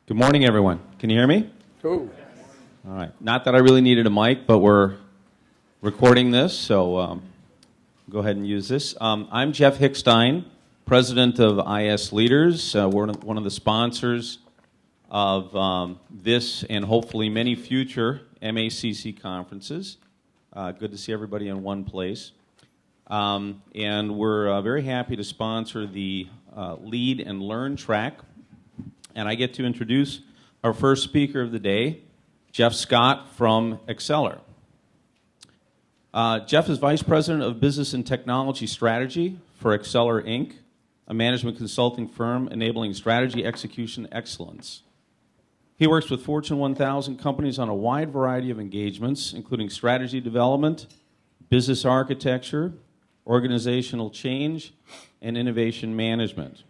Good morning, everyone. Can you hear me? Cool. All right. Not that I really needed a mic, but we're recording this, so go ahead and use this. I'm Jeff Hickstein, president of IS Leaders. We're one of the sponsors of this and hopefully many future MAcc conferences. Good to see everybody in one place. And we're very happy to sponsor the Lead and Learn track. And I get to introduce our first speaker of the day, Jeff Scott from Acceler. Jeff is Vice President of Business and Technology Strategy for Acceler, Inc., a management consulting firm enabling strategy execution excellence. He works with Fortune 1000 companies on a wide variety of engagements, including strategy development, business architecture, organizational change, and innovation management.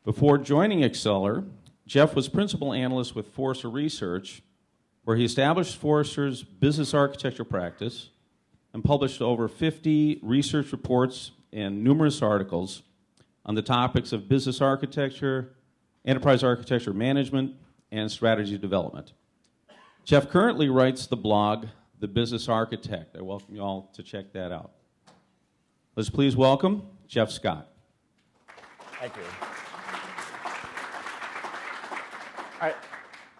Before joining Acceler, Jeff was principal analyst with Forrester Research, where he established Forrester's business architecture practice and published over 50 research reports and numerous articles on the topics of business architecture, enterprise architecture management, and strategy development. Jeff currently writes the blog, The Business Architect. I welcome you all to check that out. Let's please welcome Jeff Scott. Thank you. All right.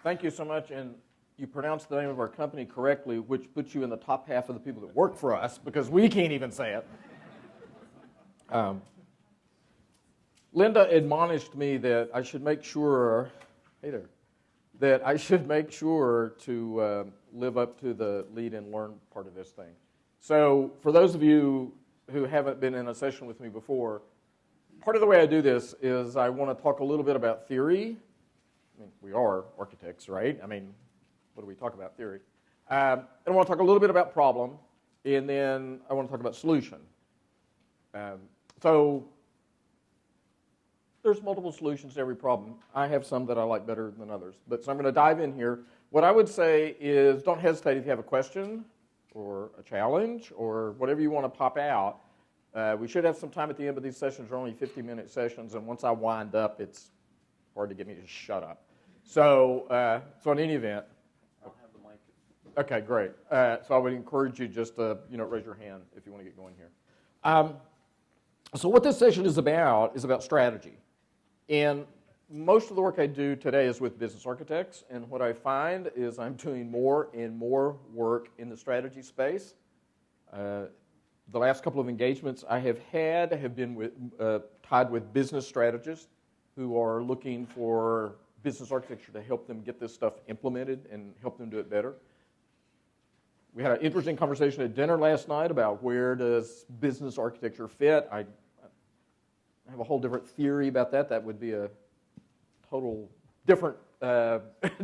Thank you so much. And you pronounced the name of our company correctly, which puts you in the top half of the people that work for us, because we can't even say it. Linda admonished me that I should make sure, to live up to the lead and learn part of this thing. So for those of you who haven't been in a session with me before, part of the way I do this is I want to talk a little bit about theory. I mean, we are architects, right? I mean, what do we talk about? Theory. And I want to talk a little bit about problem, and then I want to talk about solution. So there's multiple solutions to every problem. I have some that I like better than others. So I'm going to dive in here. What I would say is don't hesitate if you have a question or a challenge or whatever you want to pop out. We should have some time at the end, but these sessions are only 50-minute sessions, and once I wind up, it's hard to get me to shut up. So in any event, I don't have the mic. Okay, great. So I would encourage you just to raise your hand if you want to get going here. So what this session is about strategy, and most of the work I do today is with business architects, and what I find is I'm doing more and more work in the strategy space. The last couple of engagements I have had have been tied with business strategists who are looking for business architecture to help them get this stuff implemented and help them do it better. We had an interesting conversation at dinner last night about where does business architecture fit. I have a whole different theory about that. That would be a total different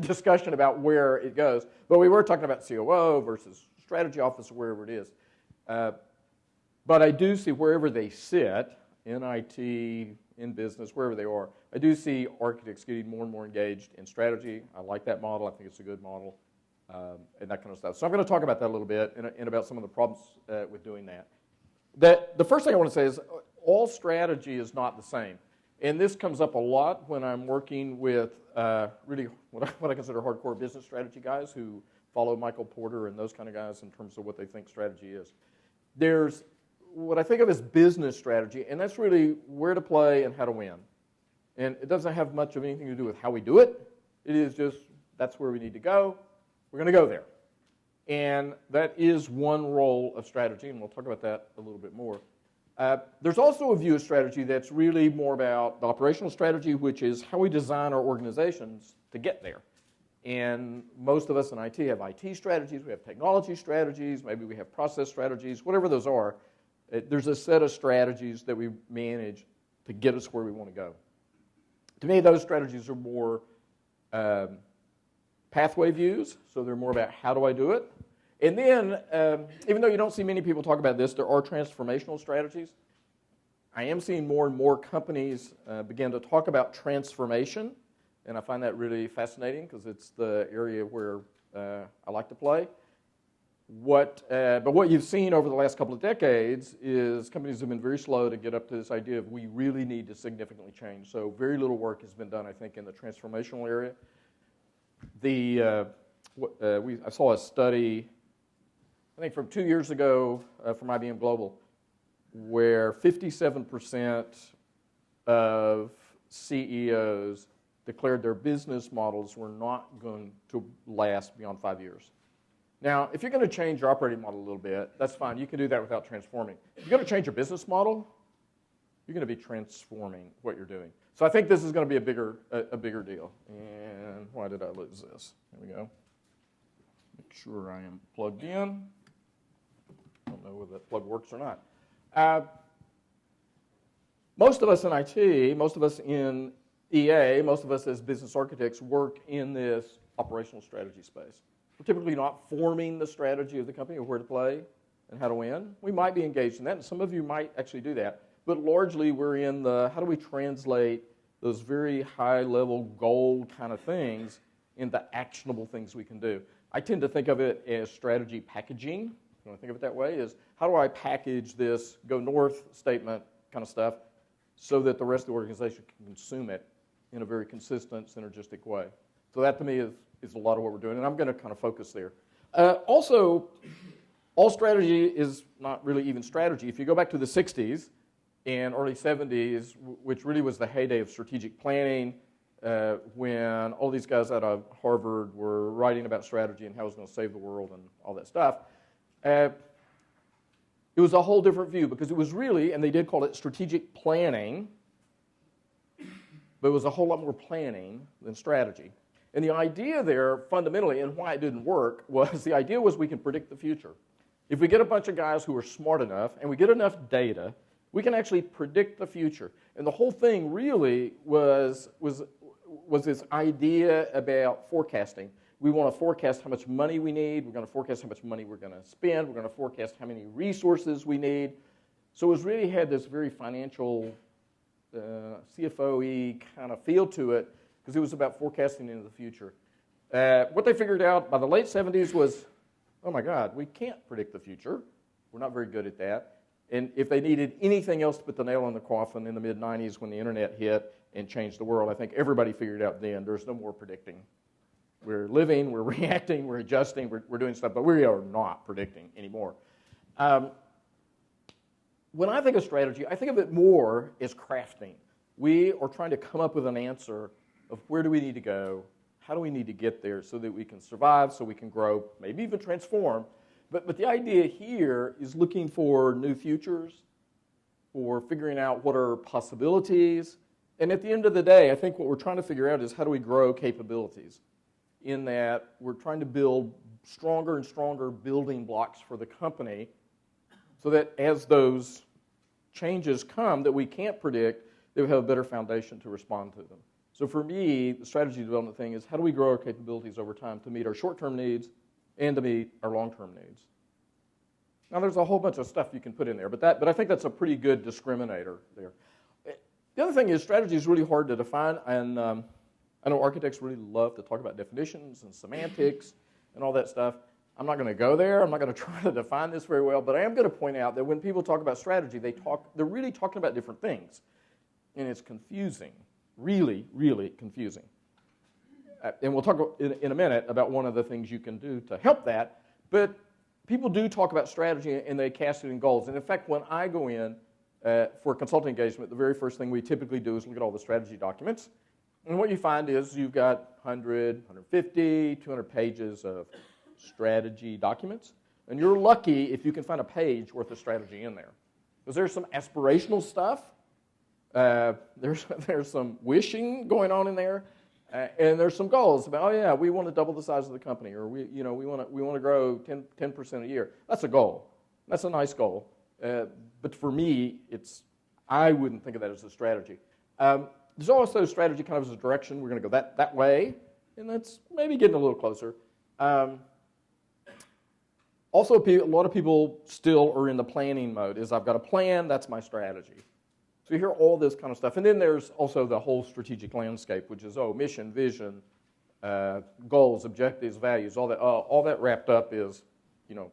discussion about where it goes. But we were talking about COO versus strategy office, or wherever it is. But I do see wherever they sit, in IT, in business, wherever they are, I do see architects getting more and more engaged in strategy. I like that model. I think it's a good model, and that kind of stuff. So I'm going to talk about that a little bit and about some of the problems with doing that. The first thing I want to say is all strategy is not the same. And this comes up a lot when I'm working with really what I consider hardcore business strategy guys who follow Michael Porter and those kind of guys in terms of what they think strategy is. There's what I think of as business strategy, and that's really where to play and how to win. And it doesn't have much of anything to do with how we do it. It is just that's where we need to go. We're going to go there. And that is one role of strategy, and we'll talk about that a little bit more. There's also a view of strategy that's really more about the operational strategy, which is how we design our organizations to get there. And most of us in IT have IT strategies, we have technology strategies, maybe we have process strategies, whatever those are. There's a set of strategies that we manage to get us where we want to go. To me, those strategies are more pathway views, so they're more about how do I do it. And then, even though you don't see many people talk about this, there are transformational strategies. I am seeing more and more companies begin to talk about transformation, and I find that really fascinating because it's the area where I like to play. But what you've seen over the last couple of decades is companies have been very slow to get up to this idea of we really need to significantly change. So very little work has been done, I think, in the transformational area. I saw a study, I think from 2 years ago from IBM Global, where 57% of CEOs declared their business models were not going to last beyond 5 years. Now, if you're going to change your operating model a little bit, that's fine. You can do that without transforming. If you're going to change your business model, you're going to be transforming what you're doing. So I think this is going to be a bigger deal. And why did I lose this? There we go. Make sure I am plugged in. I don't know whether that plug works or not. Most of us in IT, most of us in EA, most of us as business architects work in this operational strategy space. We're typically not forming the strategy of the company or where to play and how to win. We might be engaged in that, and some of you might actually do that. But largely, we're in the how do we translate those very high-level goal kind of things into actionable things we can do. I tend to think of it as strategy packaging. You want to think of it that way? Is how do I package this go north statement kind of stuff so that the rest of the organization can consume it in a very consistent, synergistic way. So that, to me, is a lot of what we're doing, and I'm going to kind of focus there. Also, all strategy is not really even strategy. If you go back to the 60s and early 70s, which really was the heyday of strategic planning, when all these guys out of Harvard were writing about strategy and how it was going to save the world and all that stuff, it was a whole different view because it was really, and they did call it strategic planning, but it was a whole lot more planning than strategy. And the idea there, fundamentally, and why it didn't work, was the idea was we can predict the future. If we get a bunch of guys who are smart enough and we get enough data, we can actually predict the future. And the whole thing really was this idea about forecasting. We want to forecast how much money we need. We're going to forecast how much money we're going to spend. We're going to forecast how many resources we need. So it was really had this very financial, CFO-y kind of feel to it because it was about forecasting into the future. What they figured out by the late 70s was, oh my God, we can't predict the future. We're not very good at that. And if they needed anything else to put the nail in the coffin in the mid-90s when the internet hit and changed the world, I think everybody figured out then there's no more predicting. We're living, we're reacting, we're adjusting, we're doing stuff, but we are not predicting anymore. When I think of strategy, I think of it more as crafting. We are trying to come up with an answer of where do we need to go, how do we need to get there so that we can survive, so we can grow, maybe even transform. But the idea here is looking for new futures, for figuring out what are possibilities. And at the end of the day, I think what we're trying to figure out is how do we grow capabilities, in that we're trying to build stronger and stronger building blocks for the company so that as those changes come that we can't predict, they will have a better foundation to respond to them. So for me, the strategy development thing is how do we grow our capabilities over time to meet our short-term needs and to meet our long-term needs. Now, there's a whole bunch of stuff you can put in there, but I think that's a pretty good discriminator there. The other thing is strategy is really hard to define, and I know architects really love to talk about definitions and semantics and all that stuff. I'm not going to go there. I'm not going to try to define this very well, but I am going to point out that when people talk about strategy, they're really talking about different things, and it's confusing, really, really confusing. And we'll talk in a minute about one of the things you can do to help that, but people do talk about strategy and they cast it in goals. And in fact, when I go in for consulting engagement, the very first thing we typically do is look at all the strategy documents. And what you find is you've got 100, 150, 200 pages of strategy documents. And you're lucky if you can find a page worth of strategy in there. Because there's some aspirational stuff. There's some wishing going on in there. And there's some goals about, oh yeah, we want to double the size of the company, or we want to grow 10% a year. That's a goal. That's a nice goal. But for me, I wouldn't think of that as a strategy. There's also strategy kind of as a direction. We're going to go that way, and that's maybe getting a little closer. Also, a lot of people still are in the planning mode. Is I've got a plan, that's my strategy. So you hear all this kind of stuff. And then there's also the whole strategic landscape, which is, mission, vision, goals, objectives, values, all that wrapped up is, the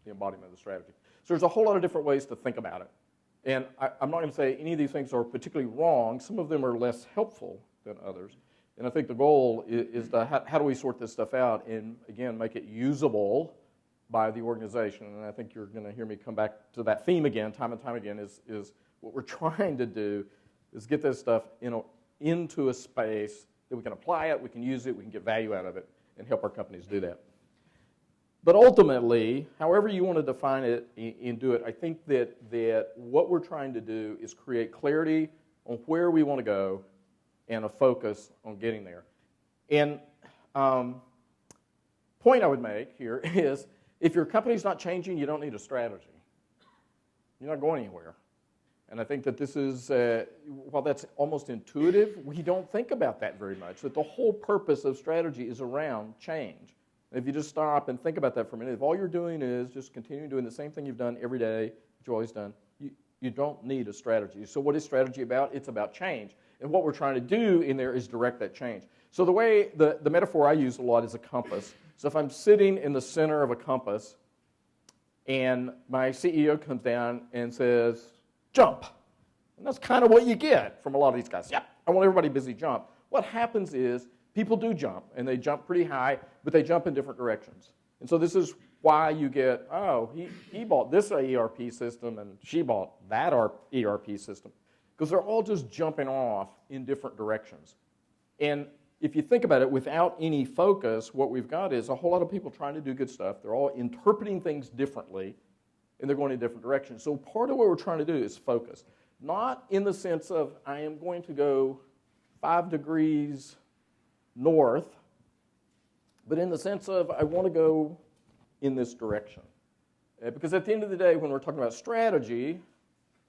embodiment of the strategy. So there's a whole lot of different ways to think about it. And I'm not going to say any of these things are particularly wrong. Some of them are less helpful than others. And I think the goal is to how do we sort this stuff out and, again, make it usable by the organization. And I think you're going to hear me come back to that theme again, time and time again, is what we're trying to do is get this stuff into a space that we can apply it, we can use it, we can get value out of it, and help our companies do that. But ultimately, however you want to define it and do it, I think that what we're trying to do is create clarity on where we want to go and a focus on getting there. And point I would make here is if your company's not changing, you don't need a strategy. You're not going anywhere. And I think that this is, while that's almost intuitive, we don't think about that very much, that the whole purpose of strategy is around change. If you just stop and think about that for a minute, if all you're doing is just continuing doing the same thing you've done every day, that you've always done, you don't need a strategy. So what is strategy about? It's about change. And what we're trying to do in there is direct that change. So the way, the metaphor I use a lot is a compass. So if I'm sitting in the center of a compass and my CEO comes down and says, jump. And that's kind of what you get from a lot of these guys. Yeah, I want everybody busy jump. What happens is people do jump, and they jump pretty high, but they jump in different directions. And so this is why you get, oh, he bought this ERP system, and she bought that ERP system. Because they're all just jumping off in different directions. And if you think about it, without any focus, what we've got is a whole lot of people trying to do good stuff. They're all interpreting things differently, and they're going in different directions. So part of what we're trying to do is focus. Not in the sense of, I am going to go 5 degrees north, but in the sense of, I want to go in this direction. Because at the end of the day, when we're talking about strategy,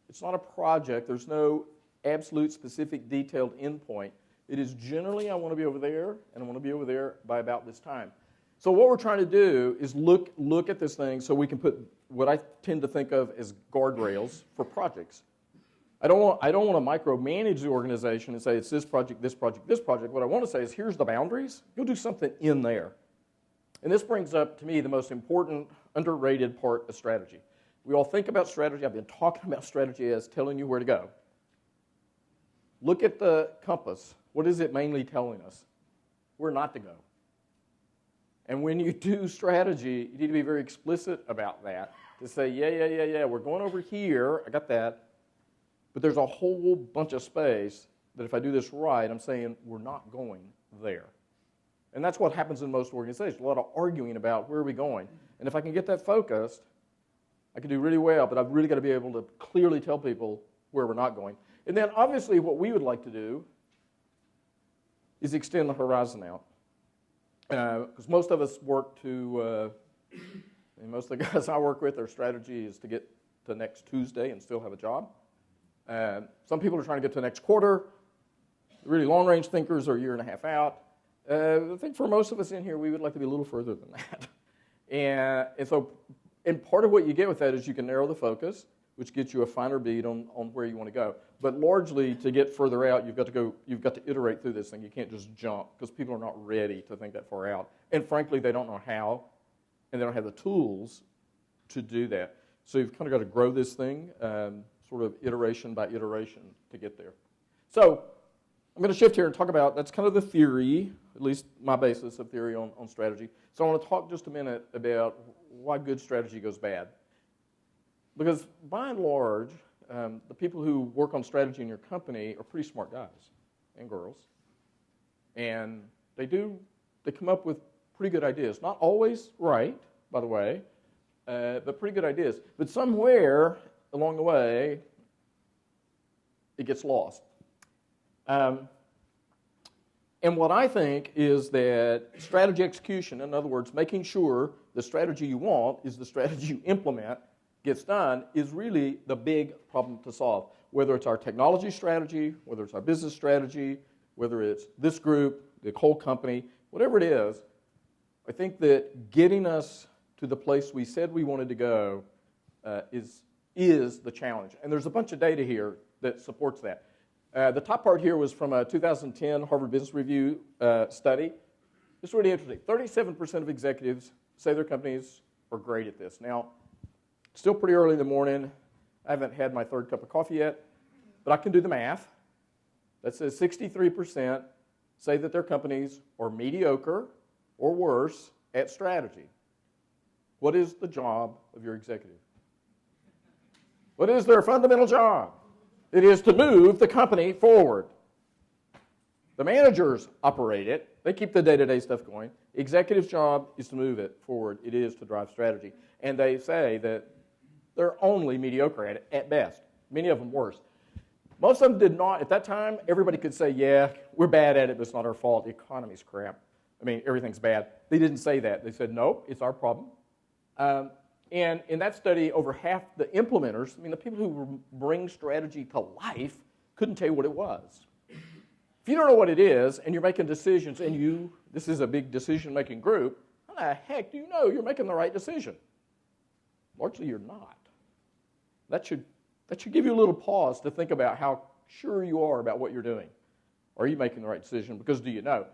it's not a project. There's no absolute, specific, detailed endpoint. It is generally, I want to be over there, and I want to be over there by about this time. So what we're trying to do is look at this thing so we can put what I tend to think of as guardrails for projects. I don't want to micromanage the organization and say it's this project, this project, this project. What I want to say is here's the boundaries. Go do something in there. And this brings up, to me, the most important, underrated part of strategy. We all think about strategy. I've been talking about strategy as telling you where to go. Look at the compass. What is it mainly telling us? Where not to go. And when you do strategy, you need to be very explicit about that. To say, yeah, we're going over here. I got that. But there's a whole bunch of space that if I do this right, I'm saying we're not going there. And that's what happens in most organizations, a lot of arguing about where are we going. And if I can get that focused, I can do really well, but I've really got to be able to clearly tell people where we're not going. And then obviously what we would like to do is extend the horizon out. Because most of us work to, and most of the guys I work with, their strategy is to get to next Tuesday and still have a job. Some people are trying to get to the next quarter. Really long-range thinkers are a year and a half out. I think for most of us in here, we would like to be a little further than that. And part of what you get with that is you can narrow the focus, which gets you a finer bead on where you want to go. But largely, to get further out, you've got to iterate through this thing. You can't just jump because people are not ready to think that far out. And frankly, they don't know how, and they don't have the tools to do that. So you've kind of got to grow this thing, sort of iteration by iteration to get there. So I'm going to shift here and talk about, that's kind of the theory, at least my basis of theory on strategy. So I want to talk just a minute about why good strategy goes bad. Because by and large, the people who work on strategy in your company are pretty smart guys and girls. And they come up with pretty good ideas. Not always right, by the way, but pretty good ideas. But somewhere along the way, it gets lost. And what I think is that strategy execution, in other words, making sure the strategy you want is the strategy you implement, gets done, is really the big problem to solve. Whether it's our technology strategy, whether it's our business strategy, whether it's this group, the whole company, whatever it is, I think that getting us to the place we said we wanted to go is the challenge. And there's a bunch of data here that supports that. The top part here was from a 2010 Harvard Business Review study. It's really interesting. 37% of executives say their companies are great at this. Now, still pretty early in the morning. I haven't had my third cup of coffee yet, but I can do the math. That says 63% say that their companies are mediocre or worse at strategy. What is the job of your executive? What is their fundamental job? It is to move the company forward. The managers operate it. They keep the day-to-day stuff going. Executive's job is to move it forward. It is to drive strategy. And they say that they're only mediocre at it, at best. Many of them worse. Most of them did not. At that time, everybody could say, yeah, we're bad at it, but it's not our fault. The economy's crap. I mean, everything's bad. They didn't say that. They said, no, it's our problem. And in that study, over half the implementers, I mean, the people who bring strategy to life, couldn't tell you what it was. If you don't know what it is, and you're making decisions, and this is a big decision-making group, how the heck do you know you're making the right decision? Largely, you're not. That should give you a little pause to think about how sure you are about what you're doing. Are you making the right decision? Because do you know?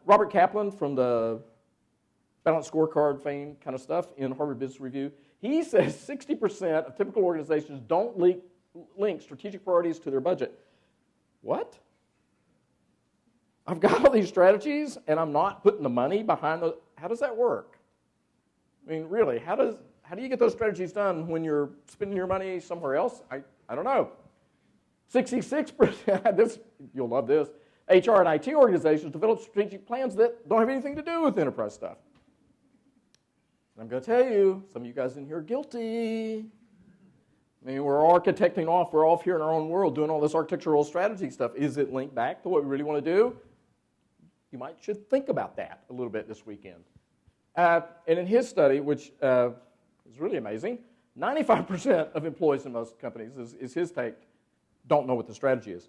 Robert Kaplan from the balanced scorecard fame kind of stuff in Harvard Business Review, he says 60% of typical organizations don't link strategic priorities to their budget. What? I've got all these strategies and I'm not putting the money behind those. How does that work? I mean, really, how do you get those strategies done when you're spending your money somewhere else? I don't know. 66%, you'll love this, HR and IT organizations develop strategic plans that don't have anything to do with enterprise stuff. And I'm going to tell you, some of you guys in here are guilty. I mean, we're architecting off. We're off here in our own world doing all this architectural strategy stuff. Is it linked back to what we really want to do? You should think about that a little bit this weekend. And in his study, which is really amazing, 95% of employees in most companies, is his take, don't know what the strategy is.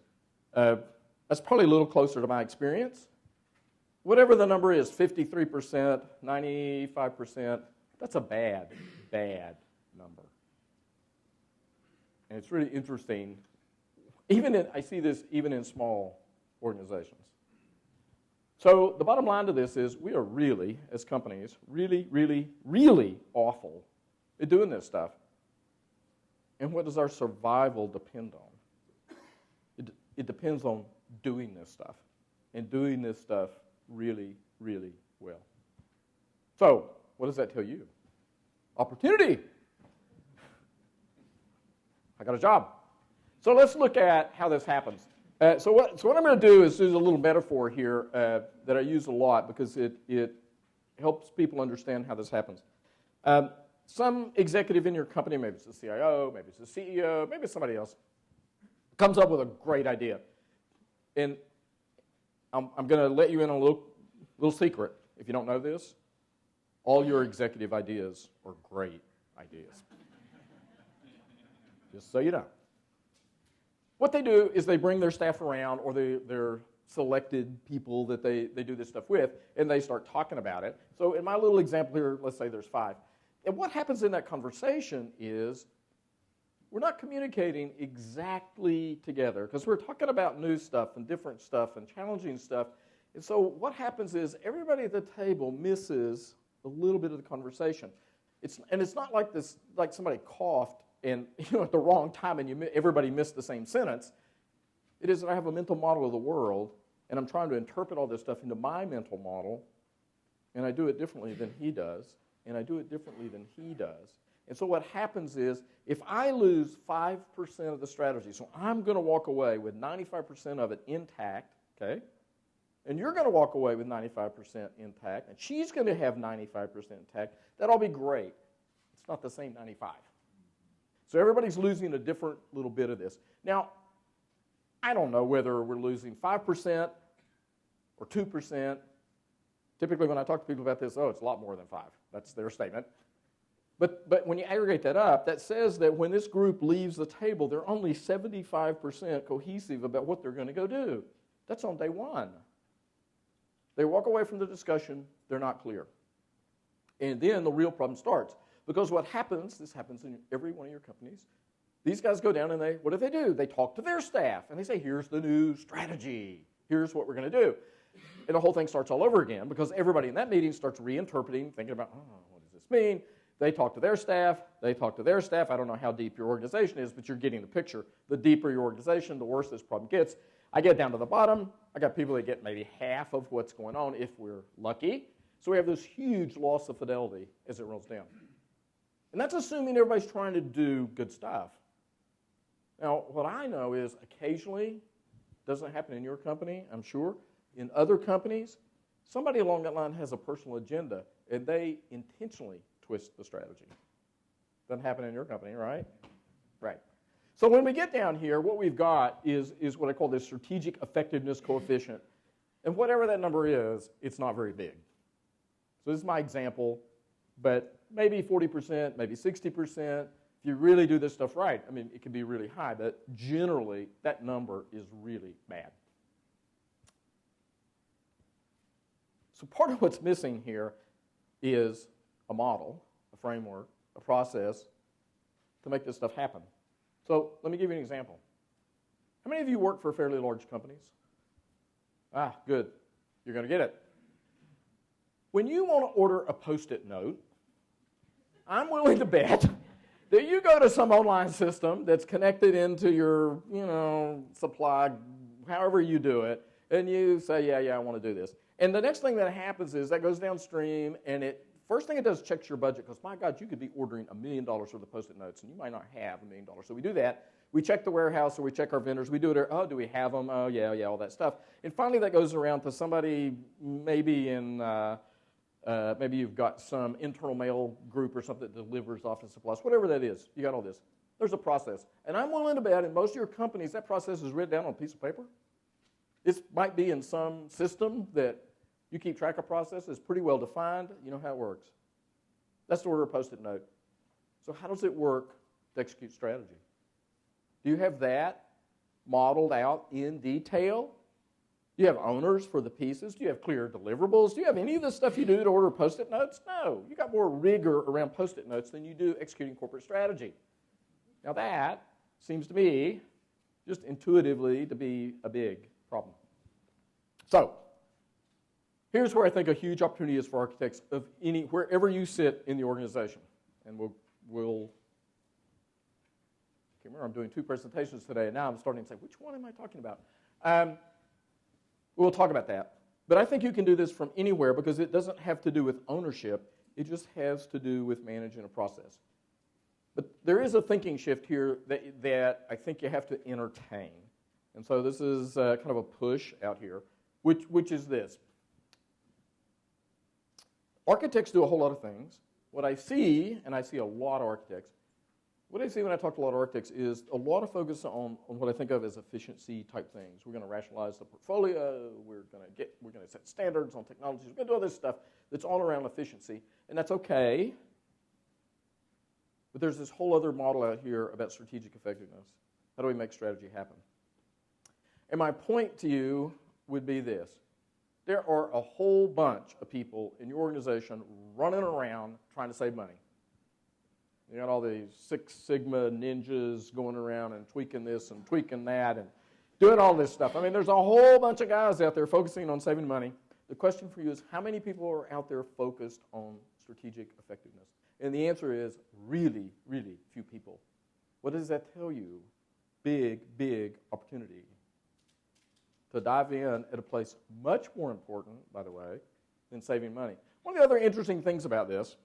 That's probably a little closer to my experience. Whatever the number is, 53%, 95%, that's a bad number. And it's really interesting. I see this even in small organizations. So the bottom line to this is we are really, as companies, really, really, really awful at doing this stuff. And what does our survival depend on? It depends on doing this stuff, and doing this stuff really, really well. So what does that tell you? Opportunity. I got a job. So let's look at how this happens. So what I'm going to do is use a little metaphor here that I use a lot because it helps people understand how this happens. Some executive in your company, maybe it's the CIO, maybe it's the CEO, maybe it's somebody else, comes up with a great idea. And I'm going to let you in on a little secret. If you don't know this, all your executive ideas are great ideas. Just so you know. What they do is they bring their staff around or their selected people that they do this stuff with, and they start talking about it. So in my little example here, let's say there's 5. And what happens in that conversation is we're not communicating exactly together because we're talking about new stuff and different stuff and challenging stuff. And so what happens is everybody at the table misses a little bit of the conversation. It's not like this, like somebody coughed and at the wrong time and everybody missed the same sentence. It is that I have a mental model of the world and I'm trying to interpret all this stuff into my mental model, and I do it differently than he does, and I do it differently than he does. And so what happens is if I lose 5% of the strategy, so I'm going to walk away with 95% of it intact, okay? And you're going to walk away with 95% intact, and she's going to have 95% intact. That'll be great. It's not the same 95. So everybody's losing a different little bit of this. Now, I don't know whether we're losing 5% or 2%. Typically when I talk to people about this, it's a lot more than 5. That's their statement. But when you aggregate that up, that says that when this group leaves the table, they're only 75% cohesive about what they're going to go do. That's on day 1. They walk away from the discussion, they're not clear. And then the real problem starts. Because what happens, this happens in every one of your companies, these guys go down and what do? They talk to their staff and they say, here's the new strategy. Here's what we're going to do. And the whole thing starts all over again because everybody in that meeting starts reinterpreting, thinking about, what does this mean? They talk to their staff. They talk to their staff. I don't know how deep your organization is, but you're getting the picture. The deeper your organization, the worse this problem gets. I get down to the bottom. I got people that get maybe half of what's going on if we're lucky. So we have this huge loss of fidelity as it rolls down. And that's assuming everybody's trying to do good stuff. Now, what I know is occasionally, doesn't happen in your company, I'm sure, in other companies, somebody along that line has a personal agenda, and they intentionally twist the strategy. Doesn't happen in your company, right? Right. So when we get down here, what we've got is what I call the strategic effectiveness coefficient. And whatever that number is, it's not very big. So this is my example, but maybe 40%, maybe 60%. If you really do this stuff right, I mean, it can be really high, but generally, that number is really bad. So part of what's missing here is a model, a framework, a process to make this stuff happen. So let me give you an example. How many of you work for fairly large companies? Ah, good. You're going to get it. When you want to order a Post-it note, I'm willing to bet that you go to some online system that's connected into your, supply, however you do it, and you say, yeah, I want to do this. And the next thing that happens is that goes downstream, and first thing it does is checks your budget, because my God, you could be ordering $1 million worth of Post-it notes, and you might not have $1 million. So we do that. We check the warehouse, or we check our vendors. We do it. Oh, do we have them? Oh, yeah, all that stuff. And finally, that goes around to somebody maybe maybe you've got some internal mail group or something that delivers office supplies, whatever that is. You got all this. There's a process. And I'm willing to bet in most of your companies that process is written down on a piece of paper. It might be in some system that you keep track of processes. It's pretty well defined. You know how it works. That's the order of Post-it note. So how does it work to execute strategy? Do you have that modeled out in detail? Do you have owners for the pieces? Do you have clear deliverables? Do you have any of the stuff you do to order Post-it notes? No. You got more rigor around Post-it notes than you do executing corporate strategy. Now that seems to me just intuitively to be a big problem. So here's where I think a huge opportunity is for architects of wherever you sit in the organization. And we'll I can't remember, I'm doing 2 presentations today, and now I'm starting to say, which one am I talking about? We'll talk about that. But I think you can do this from anywhere because it doesn't have to do with ownership. It just has to do with managing a process. But there is a thinking shift here that I think you have to entertain. And so this is kind of a push out here, which is this. Architects do a whole lot of things. What I see, and I see a lot of architects, what I see when I talk to a lot of architects is a lot of focus on what I think of as efficiency type things. We're going to rationalize the portfolio. We're going to set standards on technologies. We're going to do all this stuff that's all around efficiency, and that's okay. But there's this whole other model out here about strategic effectiveness. How do we make strategy happen? And my point to you would be this. There are a whole bunch of people in your organization running around trying to save money. You got all these Six Sigma ninjas going around and tweaking this and tweaking that and doing all this stuff. I mean, there's a whole bunch of guys out there focusing on saving money. The question for you is, how many people are out there focused on strategic effectiveness? And the answer is really, really few people. What does that tell you? Big, big opportunity to dive in at a place much more important, by the way, than saving money. One of the other interesting things about this,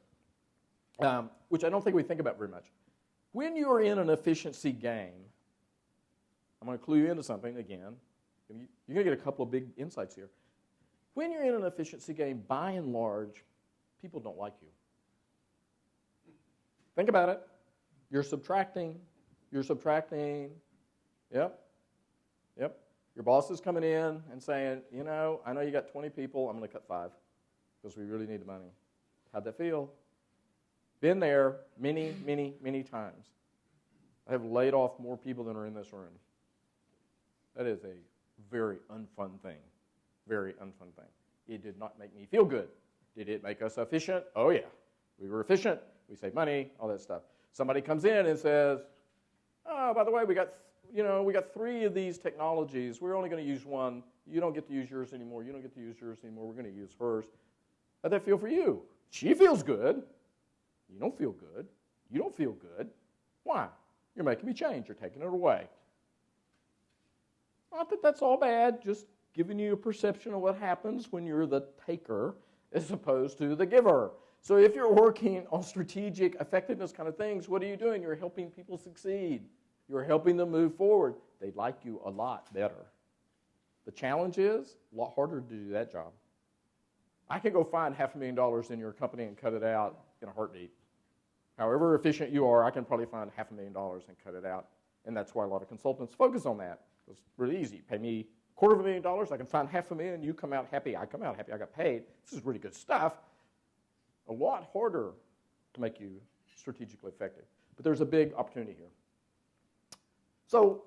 which I don't think we think about very much, when you are in an efficiency game, I'm going to clue you into something again. You're going to get a couple of big insights here. When you're in an efficiency game, by and large, people don't like you. Think about it. You're subtracting. Yep. Your boss is coming in and saying, I know you got 20 people. I'm going to cut 5 because we really need the money. How'd that feel? Been there many, many, many times. I have laid off more people than are in this room. That is a very unfun thing. Very unfun thing. It did not make me feel good. Did it make us efficient? Oh, yeah. We were efficient. We saved money, all that stuff. Somebody comes in and says, oh, by the way, we got 3 of these technologies. We're only going to use one. You don't get to use yours anymore. You don't get to use yours anymore. We're going to use hers. How'd that feel for you? She feels good. You don't feel good. You don't feel good. Why? You're making me change. You're taking it away. Not that that's all bad, just giving you a perception of what happens when you're the taker as opposed to the giver. So if you're working on strategic effectiveness kind of things, what are you doing? You're helping people succeed. You're helping them move forward. They'd like you a lot better. The challenge is a lot harder to do that job. I can go find $500,000 in your company and cut it out in a heartbeat. However efficient you are, I can probably find $500,000 and cut it out. And that's why a lot of consultants focus on that. It's really easy. Pay me $250,000, I can find $500,000, you come out happy, I come out happy, I got paid. This is really good stuff. A lot harder to make you strategically effective. But there's a big opportunity here. So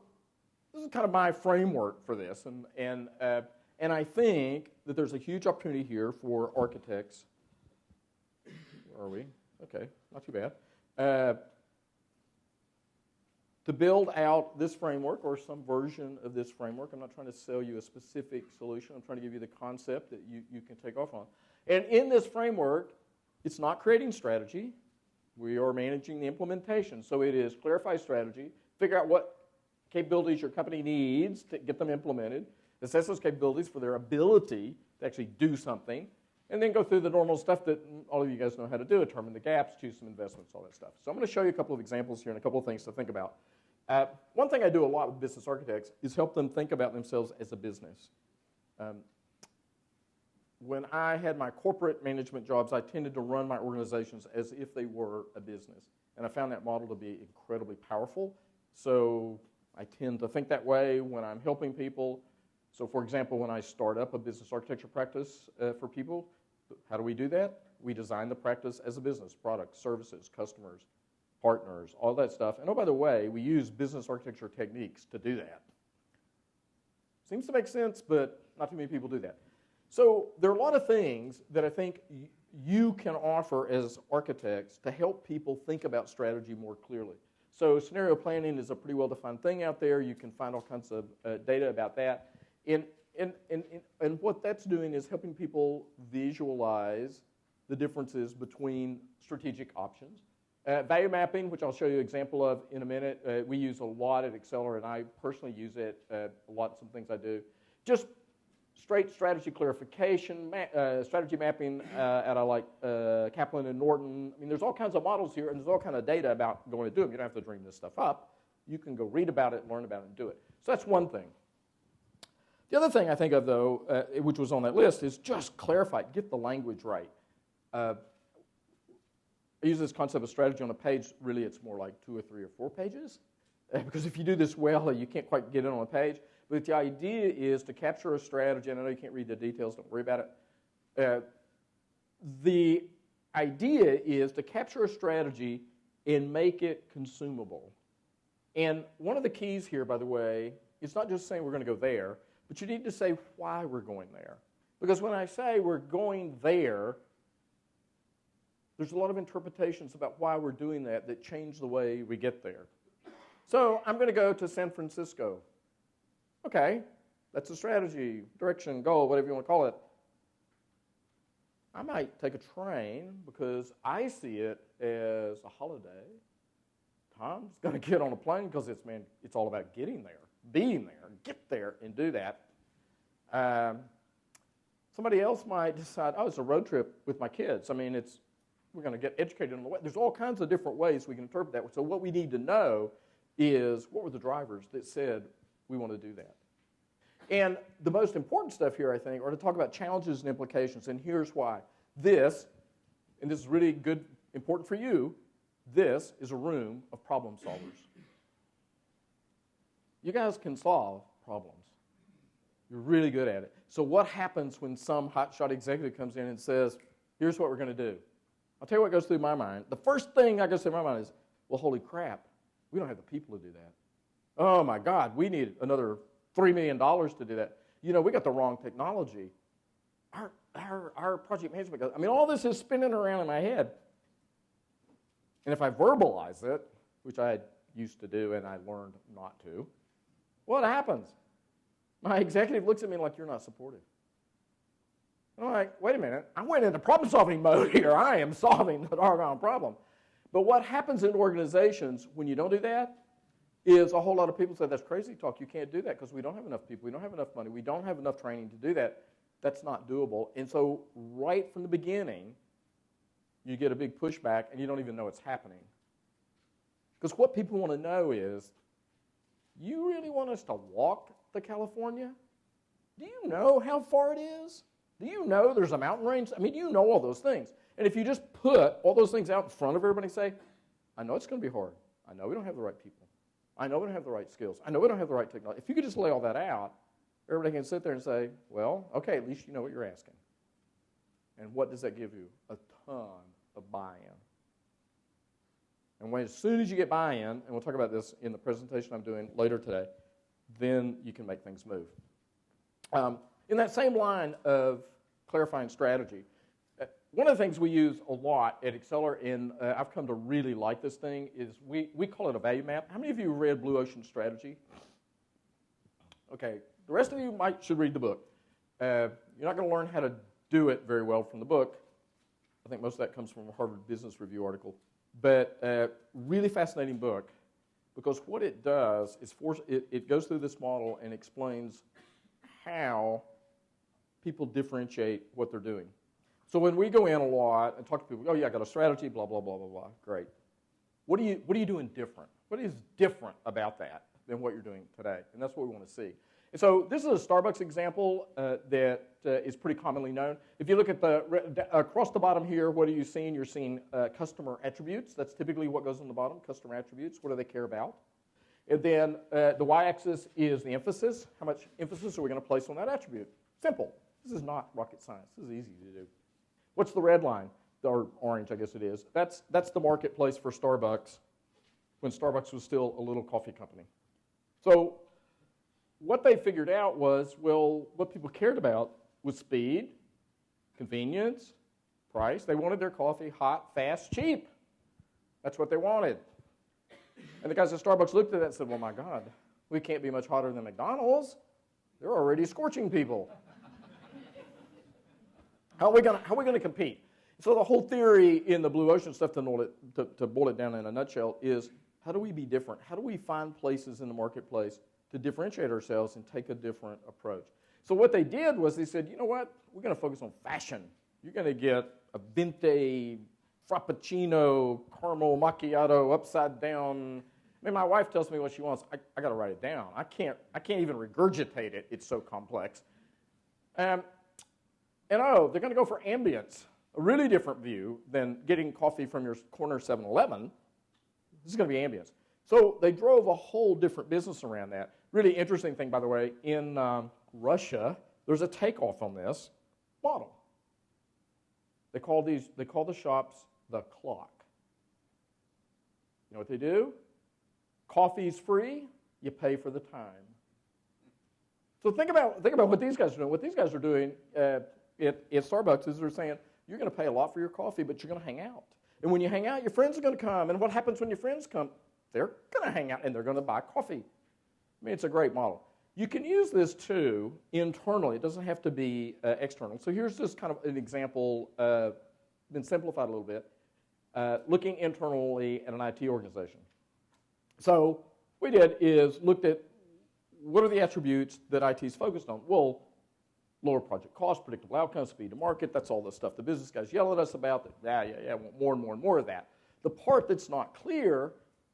this is kind of my framework for this, and I think that there's a huge opportunity here for architects. Where are we? Okay, not too bad. To build out this framework or some version of this framework. I'm not trying to sell you a specific solution. I'm trying to give you the concept that you can take off on. And in this framework, it's not creating strategy. We are managing the implementation. So it is clarify strategy, figure out what capabilities your company needs to get them implemented, assess those capabilities for their ability to actually do something, and then go through the normal stuff that all of you guys know how to do, determine the gaps, choose some investments, all that stuff. So I'm going to show you a couple of examples here and a couple of things to think about. One thing I do a lot with business architects is help them think about themselves as a business. When I had my corporate management jobs, I tended to run my organizations as if they were a business. And I found that model to be incredibly powerful. So I tend to think that way when I'm helping people. So for example, when I start up a business architecture practice for people, how do we do that? We design the practice as a business, products, services, customers, partners, all that stuff. And oh, by the way, we use business architecture techniques to do that. Seems to make sense, but not too many people do that. So there are a lot of things that I think you can offer as architects to help people think about strategy more clearly. So scenario planning is a pretty well-defined thing out there. You can find all kinds of data about that. And what that's doing is helping people visualize the differences between strategic options. Value mapping, which I'll show you an example of in a minute, we use a lot at Acceler, and I personally use it a lot in some things I do. Just straight strategy clarification, strategy mapping out of like Kaplan and Norton. I mean, there's all kinds of models here, and there's all kinds of data about going to do them. You don't have to dream this stuff up. You can go read about it, learn about it, and do it. So that's one thing. The other thing I think of, though, which was on that list, is just clarify, get the language right. I use this concept of strategy on a page. Really, it's more like 2 or 3 or 4 pages. Because if you do this well, you can't quite get it on a page. But the idea is to capture a strategy, and I know you can't read the details, don't worry about it. The idea is to capture a strategy and make it consumable. And one of the keys here, by the way, is not just saying we're going to go there, but you need to say why we're going there. Because when I say we're going there, there's a lot of interpretations about why we're doing that change the way we get there. So I'm going to go to San Francisco. Okay, that's a strategy, direction, goal, whatever you want to call it. I might take a train because I see it as a holiday. Tom's going to get on a plane because it's all about getting there, being there, get there and do that. Somebody else might decide, oh, it's a road trip with my kids. I mean, we're going to get educated on the way. There's all kinds of different ways we can interpret that. So what we need to know is what were the drivers that said we want to do that. And the most important stuff here, I think, are to talk about challenges and implications. And here's why. This is really good, important for you, this is a room of problem solvers. You guys can solve problems. You're really good at it. So what happens when some hotshot executive comes in and says, here's what we're going to do? I'll tell you what goes through my mind. The first thing that goes through my mind is, well, holy crap, we don't have the people to do that. Oh, my God, we need another $3 million to do that. You know, we got the wrong technology. Our project management guys, I mean, all this is spinning around in my head. And if I verbalize it, which I used to do and I learned not to, what happens? My executive looks at me like, you're not supportive. And I'm like, wait a minute, I went into problem-solving mode here. I am solving the doggone problem. But what happens in organizations when you don't do that is a whole lot of people say, that's crazy talk. You can't do that because we don't have enough people. We don't have enough money. We don't have enough training to do that. That's not doable. And so right from the beginning, you get a big pushback, and you don't even know it's happening. Because what people want to know is, you really want us to walk to California? Do you know how far it is? Do you know there's a mountain range? I mean, do you know all those things? And if you just put all those things out in front of everybody and say, I know it's going to be hard. I know we don't have the right people. I know we don't have the right skills. I know we don't have the right technology. If you could just lay all that out, everybody can sit there and say, well, okay, at least you know what you're asking. And what does that give you? A ton of buy-in. And as soon as you get buy-in, and we'll talk about this in the presentation I'm doing later today, then you can make things move. In that same line of clarifying strategy, one of the things we use a lot at Acceler, and I've come to really like this thing, is we call it a value map. How many of you read Blue Ocean Strategy? Okay, the rest of you should read the book. You're not going to learn how to do it very well from the book. I think most of that comes from a Harvard Business Review article. But really fascinating book, because what it does is it goes through this model and explains how people differentiate what they're doing. So when we go in a lot and talk to people, oh yeah, I got a strategy, blah, blah, blah, blah, blah, great. What are you doing different? What is different about that than what you're doing today? And that's what we want to see. And so this is a Starbucks example that is pretty commonly known. If you look at across the bottom here, what are you seeing? You're seeing customer attributes. That's typically what goes on the bottom, customer attributes. What do they care about? And then the y-axis is the emphasis. How much emphasis are we going to place on that attribute? Simple. This is not rocket science. This is easy to do. What's the red line? Or orange, I guess it is. That's the marketplace for Starbucks when Starbucks was still a little coffee company. So what they figured out was, well, what people cared about was speed, convenience, price. They wanted their coffee hot, fast, cheap. That's what they wanted. And the guys at Starbucks looked at that and said, well, my God, we can't be much hotter than McDonald's. They're already scorching people. How are we going to compete? So the whole theory in the Blue Ocean stuff, to boil it down in a nutshell, is how do we be different? How do we find places in the marketplace to differentiate ourselves and take a different approach? So what they did was they said, you know what? We're going to focus on fashion. You're going to get a venti, frappuccino, caramel macchiato, upside down. I mean, my wife tells me what she wants. I got to write it down. I can't even regurgitate it. It's so complex. And they're going to go for ambience, a really different view than getting coffee from your corner 7-Eleven. This is going to be ambience. So they drove a whole different business around that. Really interesting thing, by the way, in Russia, there's a takeoff on this model. They call the shops the clock. You know what they do? Coffee's free, you pay for the time. So think about what these guys are doing. What these guys are doing at Starbucks is they're saying, you're going to pay a lot for your coffee, but you're going to hang out. And when you hang out, your friends are going to come. And what happens when your friends come? They're going to hang out, and they're going to buy coffee. I mean, it's a great model. You can use this, too, internally. It doesn't have to be external. So here's just kind of an example, been simplified a little bit, looking internally at an IT organization. So what we did is looked at what are the attributes that IT is focused on. Well, lower project cost, predictable outcomes, speed to market, that's all the stuff the business guys yell at us about. Yeah, want more and more and more of that. The part that's not clear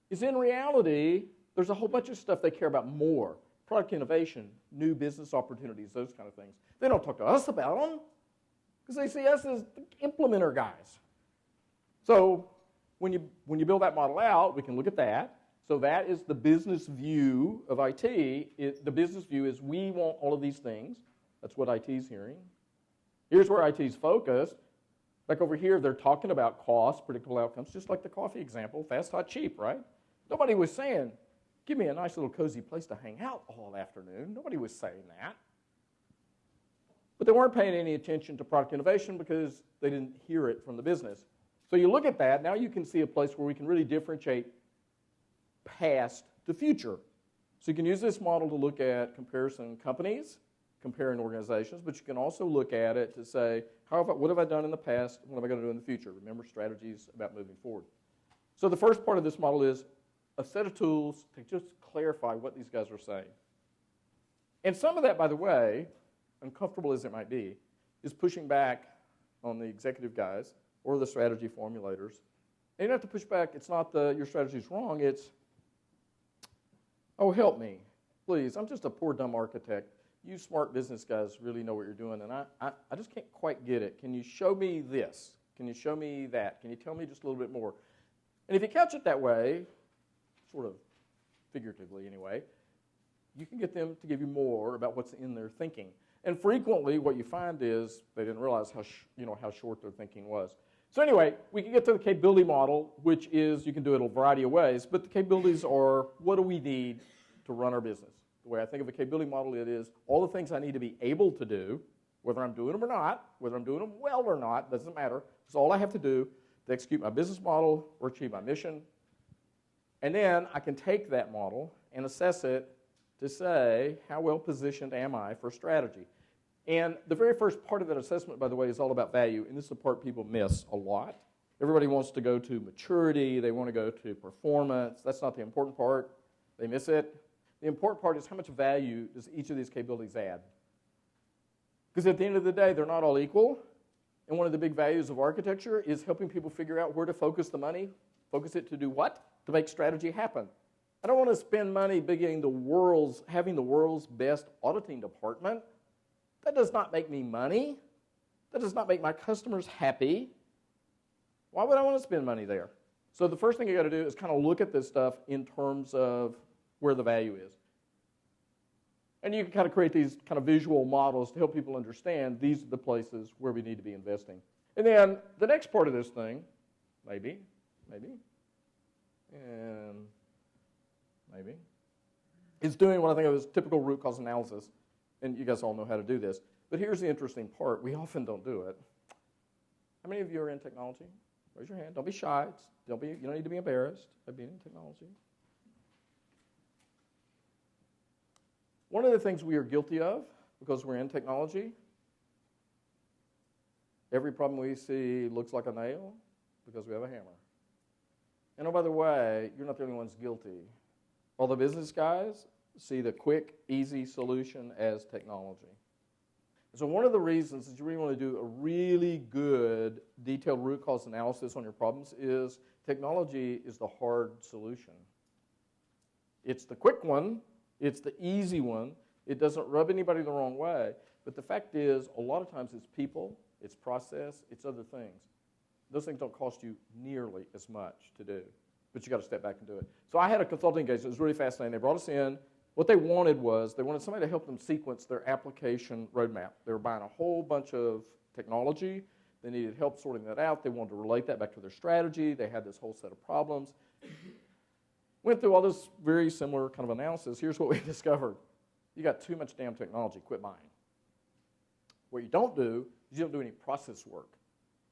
is in reality, there's a whole bunch of stuff they care about more. Product innovation, new business opportunities, those kind of things. They don't talk to us about them because they see us as the implementer guys. So when you build that model out, we can look at that. So that is the business view of IT. The business view is we want all of these things. That's what IT is hearing. Here's where IT is focused. Back over here, they're talking about cost, predictable outcomes, just like the coffee example, fast, hot, cheap, right? Nobody was saying, give me a nice little cozy place to hang out all afternoon. Nobody was saying that. But they weren't paying any attention to product innovation because they didn't hear it from the business. So you look at that, now you can see a place where we can really differentiate past to future. So you can use this model to look at comparison companies, comparing organizations, but you can also look at it to say, what have I done in the past? What am I going to do in the future? Remember, strategies about moving forward. So the first part of this model is a set of tools to just clarify what these guys are saying. And some of that, by the way, uncomfortable as it might be, is pushing back on the executive guys or the strategy formulators. And you don't have to push back. It's not your strategy's wrong. It's, oh, help me, please. I'm just a poor, dumb architect. You smart business guys really know what you're doing, and I just can't quite get it. Can you show me this? Can you show me that? Can you tell me just a little bit more? And if you couch it that way, sort of figuratively anyway, you can get them to give you more about what's in their thinking. And frequently, what you find is they didn't realize how short their thinking was. So anyway, we can get to the capability model, which is you can do it a variety of ways, but the capabilities are what do we need to run our business? The way I think of a capability model, it is all the things I need to be able to do, whether I'm doing them or not, whether I'm doing them well or not, doesn't matter. It's all I have to do to execute my business model or achieve my mission. And then I can take that model and assess it to say, how well positioned am I for strategy? And the very first part of that assessment, by the way, is all about value, and this is the part people miss a lot. Everybody wants to go to maturity. They want to go to performance. That's not the important part. They miss it. The important part is how much value does each of these capabilities add? Because at the end of the day, they're not all equal. And one of the big values of architecture is helping people figure out where to focus the money. Focus it to do what? To make strategy happen. I don't want to spend money having the world's best auditing department. That does not make me money. That does not make my customers happy. Why would I want to spend money there? So the first thing you got to do is kind of look at this stuff in terms of where the value is. And you can kind of create these kind of visual models to help people understand these are the places where we need to be investing. And then the next part of this thing, maybe, is doing what I think of as typical root cause analysis. And you guys all know how to do this. But here's the interesting part. We often don't do it. How many of you are in technology? Raise your hand. Don't be shy. You don't need to be embarrassed by being in technology. One of the things we are guilty of, because we're in technology, every problem we see looks like a nail because we have a hammer. And oh, by the way, you're not the only ones guilty. All the business guys see the quick, easy solution as technology. So one of the reasons that you really want to do a really good detailed root cause analysis on your problems is technology is the hard solution. It's the quick one. It's the easy one. It doesn't rub anybody the wrong way. But the fact is, a lot of times it's people, it's process, it's other things. Those things don't cost you nearly as much to do. But you got to step back and do it. So I had a consulting engagement. It was really fascinating. They brought us in. What they wanted was they wanted somebody to help them sequence their application roadmap. They were buying a whole bunch of technology. They needed help sorting that out. They wanted to relate that back to their strategy. They had this whole set of problems. Went through all this very similar kind of analysis. Here's what we discovered. You got too much damn technology. Quit buying. What you don't do is you don't do any process work.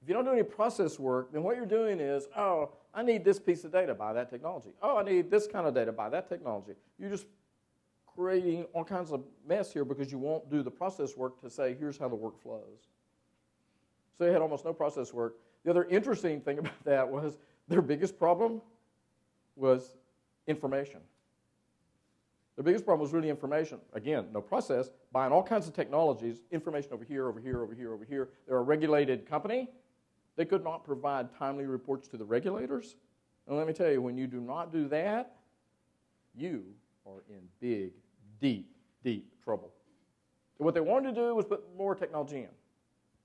If you don't do any process work, then what you're doing is, oh, I need this piece of data, buy that technology. Oh, I need this kind of data, buy that technology. You're just creating all kinds of mess here because you won't do the process work to say, here's how the work flows. So they had almost no process work. The other interesting thing about that was their biggest problem was information. The biggest problem was really information. Again, no process, buying all kinds of technologies, information over here, over here, over here, over here. They're a regulated company. They could not provide timely reports to the regulators. And let me tell you, when you do not do that, you are in big, deep, deep trouble. So what they wanted to do was put more technology in.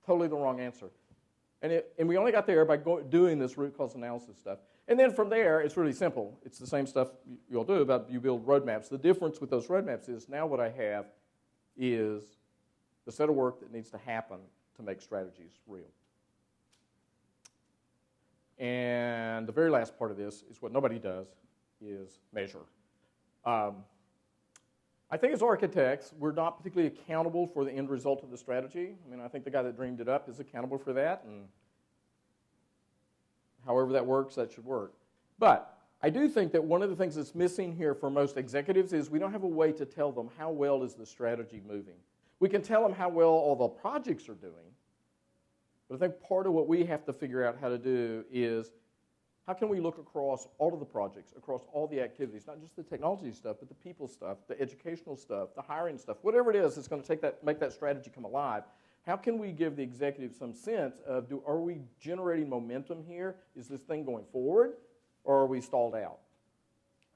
Totally the wrong answer. And we only got there by doing this root cause analysis stuff. And then from there, it's really simple. It's the same stuff you all do about you build roadmaps. The difference with those roadmaps is now what I have is the set of work that needs to happen to make strategies real. And the very last part of this is what nobody does, is measure. I think as architects, we're not particularly accountable for the end result of the strategy. I mean, I think the guy that dreamed it up is accountable for that, and however that works, that should work. But I do think that one of the things that's missing here for most executives is we don't have a way to tell them how well is the strategy moving. We can tell them how well all the projects are doing, but I think part of what we have to figure out how to do is How can we look across all of the projects, across all the activities, not just the technology stuff, but the people stuff, the educational stuff, the hiring stuff, whatever it is that's going to make that strategy come alive. How can we give the executive some sense of, are we generating momentum here? Is this thing going forward, or are we stalled out?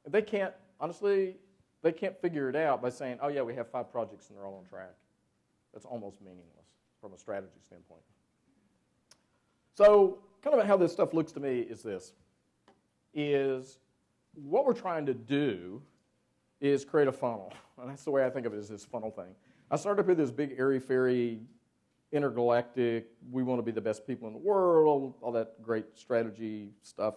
If they can't, honestly, they can't figure it out by saying, oh yeah, we have 5 projects and they're all on track. That's almost meaningless from a strategy standpoint. So kind of how this stuff looks to me is this, is what we're trying to do is create a funnel. And that's the way I think of it, is this funnel thing. I started with this big airy-fairy, intergalactic, we want to be the best people in the world, all that great strategy stuff.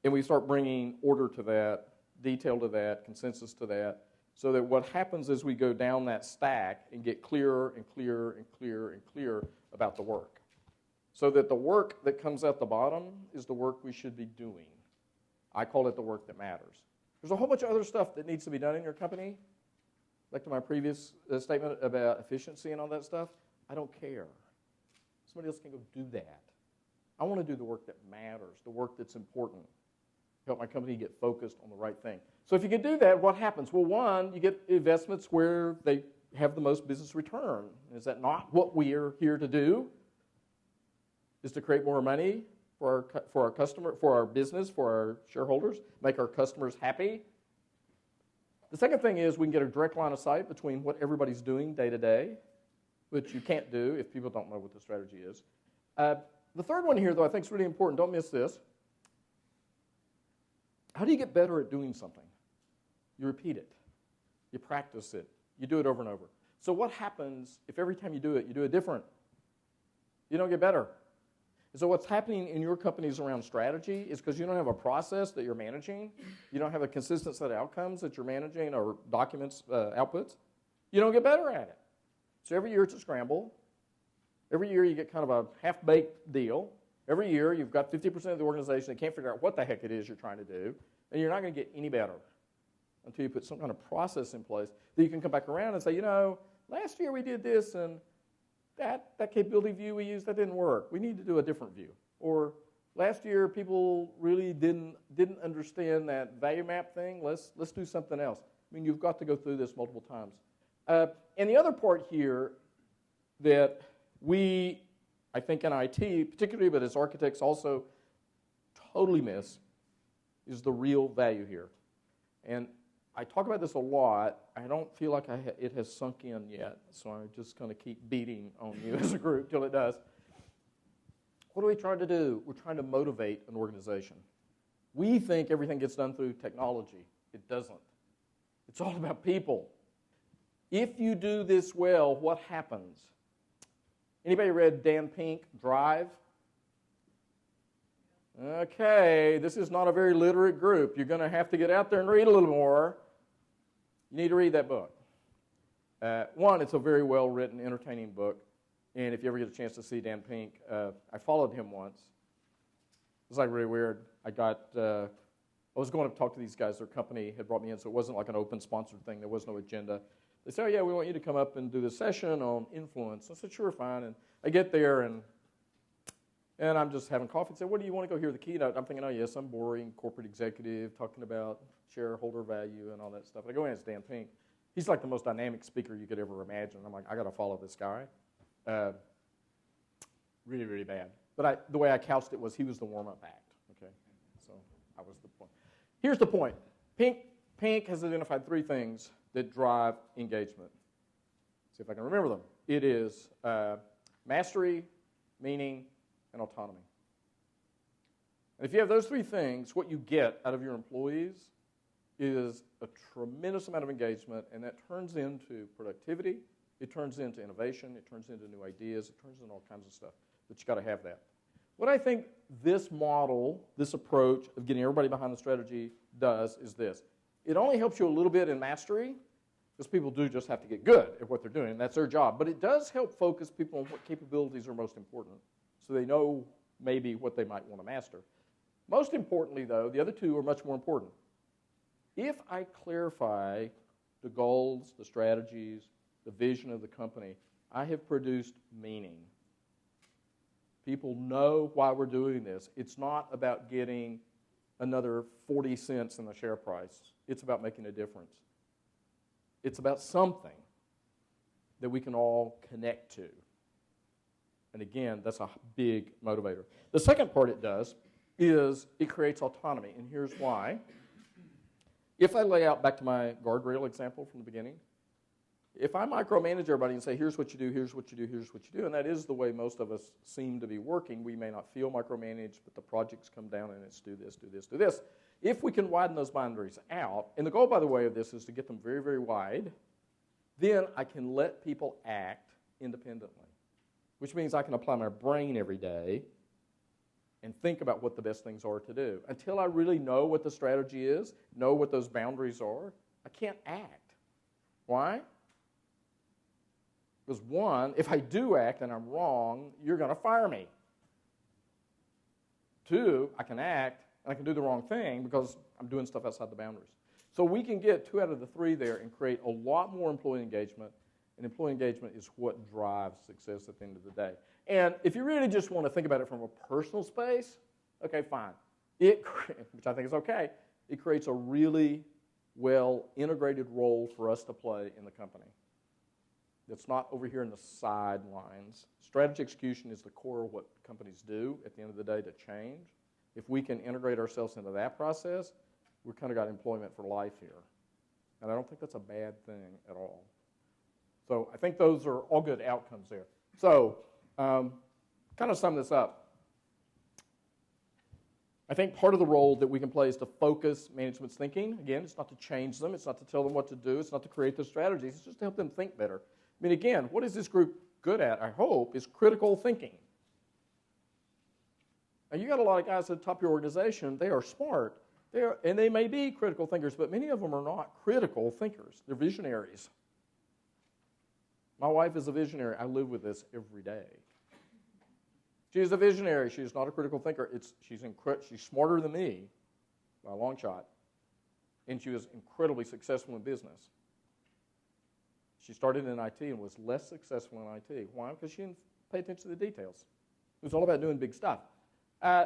And we start bringing order to that, detail to that, consensus to that, so that what happens is we go down that stack and get clearer and clearer and clearer and clearer about the work. So that the work that comes out the bottom is the work we should be doing. I call it the work that matters. There's a whole bunch of other stuff that needs to be done in your company. Back to my previous statement about efficiency and all that stuff. I don't care. Somebody else can go do that. I want to do the work that matters, the work that's important. Help my company get focused on the right thing. So if you can do that, what happens? Well, one, you get investments where they have the most business return. Is that not what we are here to do? Is to create more money for our customer, for our business, for our shareholders, make our customers happy. The second thing is we can get a direct line of sight between what everybody's doing day to day, which you can't do if people don't know what the strategy is. The third one here, though, I think is really important. Don't miss this. How do you get better at doing something? You repeat it. You practice it. You do it over and over. So what happens if every time you do it different? You don't get better. And so what's happening in your companies around strategy is because you don't have a process that you're managing, you don't have a consistent set of outcomes that you're managing or documents, outputs, you don't get better at it. So every year it's a scramble. Every year you get kind of a half-baked deal. Every year you've got 50% of the organization that can't figure out what the heck it is you're trying to do, and you're not going to get any better until you put some kind of process in place that you can come back around and say, you know, last year we did this, and that capability view we used, that didn't work. We need to do a different view. Or last year people really didn't understand that value map thing. Let's do something else. I mean, you've got to go through this multiple times. And the other part here that we, I think in IT particularly, but as architects also totally miss, is the real value here. And I talk about this a lot. I don't feel like it has sunk in yet, so I'm just going to keep beating on you as a group till it does. What are we trying to do? We're trying to motivate an organization. We think everything gets done through technology. It doesn't. It's all about people. If you do this well, what happens? Anybody read Dan Pink, Drive? Okay, this is not a very literate group. You're going to have to get out there and read a little more. You need to read that book. One, it's a very well-written, entertaining book. And if you ever get a chance to see Dan Pink, I followed him once. It was like really weird. I was going to talk to these guys. Their company had brought me in, so it wasn't like an open sponsored thing. There was no agenda. They said, oh, yeah, we want you to come up and do this session on influence. I said, sure, fine. And I get there, and I'm just having coffee. I said, what do you want to go hear the keynote? I'm thinking, oh, yes, I'm boring corporate executive talking about shareholder value and all that stuff. I go in, it's Dan Pink. He's like the most dynamic speaker you could ever imagine. I'm like, I got to follow this guy. Really, really bad. But the way I couched it was he was the warm-up act. Okay, so I was the point. Here's the point. Pink has identified 3 things that drive engagement. See if I can remember them. It is mastery, meaning, and autonomy. And if you have those 3 things, what you get out of your employees is a tremendous amount of engagement, and that turns into productivity, it turns into innovation, it turns into new ideas, it turns into all kinds of stuff, but you got to have that. What I think this model, this approach of getting everybody behind the strategy does is this. It only helps you a little bit in mastery, because people do just have to get good at what they're doing, and that's their job, but it does help focus people on what capabilities are most important, so they know maybe what they might want to master. Most importantly, though, the other 2 are much more important. If I clarify the goals, the strategies, the vision of the company, I have produced meaning. People know why we're doing this. It's not about getting another 40 cents in the share price. It's about making a difference. It's about something that we can all connect to. And again, that's a big motivator. The second part it does is it creates autonomy, and here's why. If I lay out back to my guardrail example from the beginning, if I micromanage everybody and say, here's what you do, here's what you do, here's what you do, and that is the way most of us seem to be working, we may not feel micromanaged, but the projects come down and it's do this, do this, do this. If we can widen those boundaries out, and the goal, by the way, of this is to get them very, very wide, then I can let people act independently, which means I can apply my brain every day and think about what the best things are to do. Until I really know what the strategy is, know what those boundaries are, I can't act. Why? Because one, if I do act and I'm wrong, you're going to fire me. Two, I can act and I can do the wrong thing because I'm doing stuff outside the boundaries. So we can get 2 out of the 3 there and create a lot more employee engagement, and employee engagement is what drives success at the end of the day. And if you really just want to think about it from a personal space, okay, fine. Which I think is okay, it creates a really well-integrated role for us to play in the company. It's not over here in the sidelines. Strategy execution is the core of what companies do at the end of the day to change. If we can integrate ourselves into that process, we've kind of got employment for life here. And I don't think that's a bad thing at all. So I think those are all good outcomes there. So kind of sum this up. I think part of the role that we can play is to focus management's thinking. Again, it's not to change them. It's not to tell them what to do. It's not to create their strategies. It's just to help them think better. I mean, again, what is this group good at, I hope, is critical thinking. And you got a lot of guys at the top of your organization. They are smart. And they may be critical thinkers, but many of them are not critical thinkers. They're visionaries. My wife is a visionary. I live with this every day. She's a visionary. She's not a critical thinker. She's smarter than me by a long shot. And she was incredibly successful in business. She started in IT and was less successful in IT. Why? Because she didn't pay attention to the details. It was all about doing big stuff.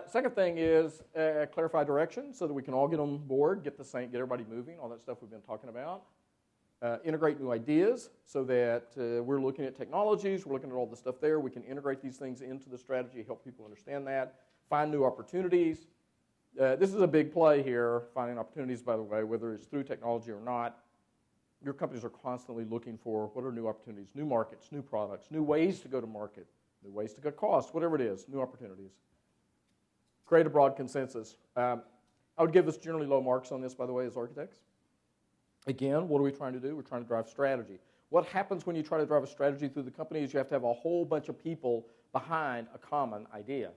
Second thing is clarify direction so that we can all get on board, get everybody moving, all that stuff we've been talking about. Integrate new ideas so that we're looking at technologies, we're looking at all the stuff there. We can integrate these things into the strategy, help people understand that. Find new opportunities. This is a big play here, finding opportunities, by the way, whether it's through technology or not. Your companies are constantly looking for what are new opportunities, new markets, new products, new ways to go to market, new ways to cut costs, whatever it is, new opportunities. Create a broad consensus. I would give us generally low marks on this, by the way, as architects. Again, what are we trying to do? We're trying to drive strategy. What happens when you try to drive a strategy through the company is you have to have a whole bunch of people behind a common idea.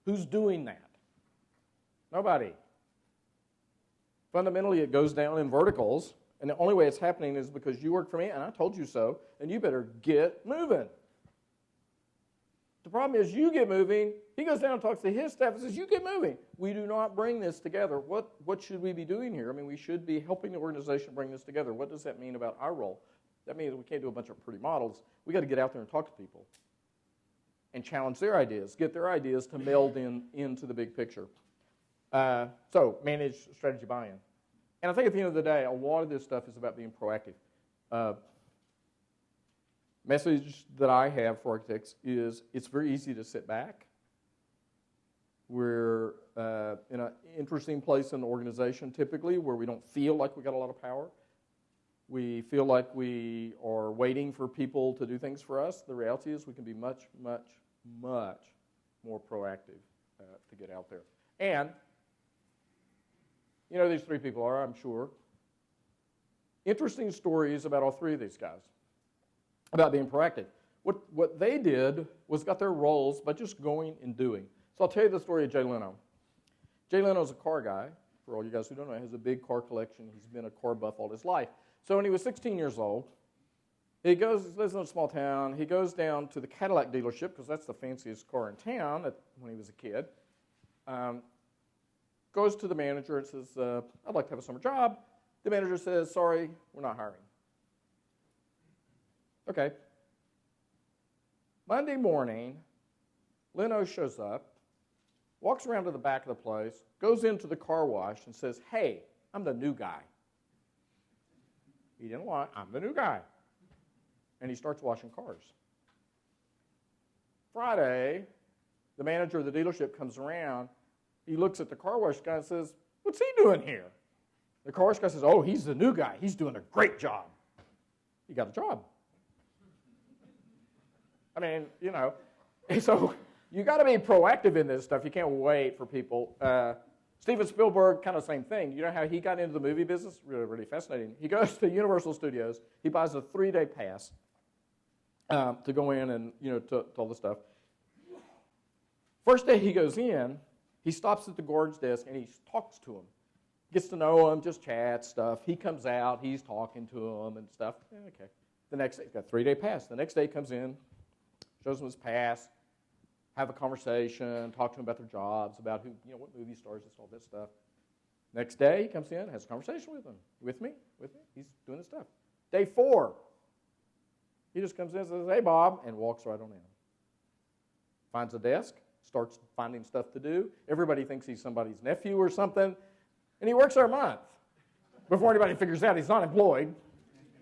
Who's doing that? Nobody. Fundamentally, it goes down in verticals, and the only way it's happening is because you work for me, and I told you so, and you better get moving. The problem is you get moving, he goes down and talks to his staff and says, you get moving. We do not bring this together. What should we be doing here? I mean, we should be helping the organization bring this together. What does that mean about our role? That means we can't do a bunch of pretty models. We got to get out there and talk to people and challenge their ideas, get their ideas to meld into the big picture. So manage strategy buy-in. And I think at the end of the day, a lot of this stuff is about being proactive. Message that I have for architects is it's very easy to sit back. We're in an interesting place in the organization typically where we don't feel like we got a lot of power. We feel like we are waiting for people to do things for us. The reality is we can be much, much, much more proactive to get out there. And you know these 3 people are, I'm sure. Interesting stories about all 3 of these guys about being proactive. What they did was got their roles by just going and doing. So I'll tell you the story of Jay Leno. Jay Leno's a car guy. For all you guys who don't know, he has a big car collection. He's been a car buff all his life. So when he was 16 years old, he lives in a small town. He goes down to the Cadillac dealership, because that's the fanciest car in town when he was a kid. Goes to the manager and says, I'd like to have a summer job. The manager says, sorry, we're not hiring. Okay. Monday morning, Leno shows up, walks around to the back of the place, goes into the car wash and says, hey, I'm the new guy. He didn't lie, I'm the new guy. And he starts washing cars. Friday, the manager of the dealership comes around. He looks at the car wash guy and says, what's he doing here? The car wash guy says, oh, he's the new guy. He's doing a great job. He got a job. I mean, you know, so you got to be proactive in this stuff. You can't wait for people. Steven Spielberg, kind of the same thing. You know how he got into the movie business? Really, really fascinating. He goes to Universal Studios. He buys a 3-day pass to go in and, you know, to all this stuff. First day he goes in, he stops at the guard's desk and he talks to him. Gets to know him, just chats, stuff. He comes out, he's talking to him and stuff. Okay. The next day, he's got a 3-day pass. The next day he comes in, shows him his pass, have a conversation, talk to him about their jobs, about who, you know, what movie stars and all that stuff. Next day he comes in, has a conversation with him. With me? He's doing this stuff. Day 4, he just comes in and says, hey, Bob, and walks right on in. Finds a desk, starts finding stuff to do. Everybody thinks he's somebody's nephew or something, and he works there a month before anybody figures out he's not employed.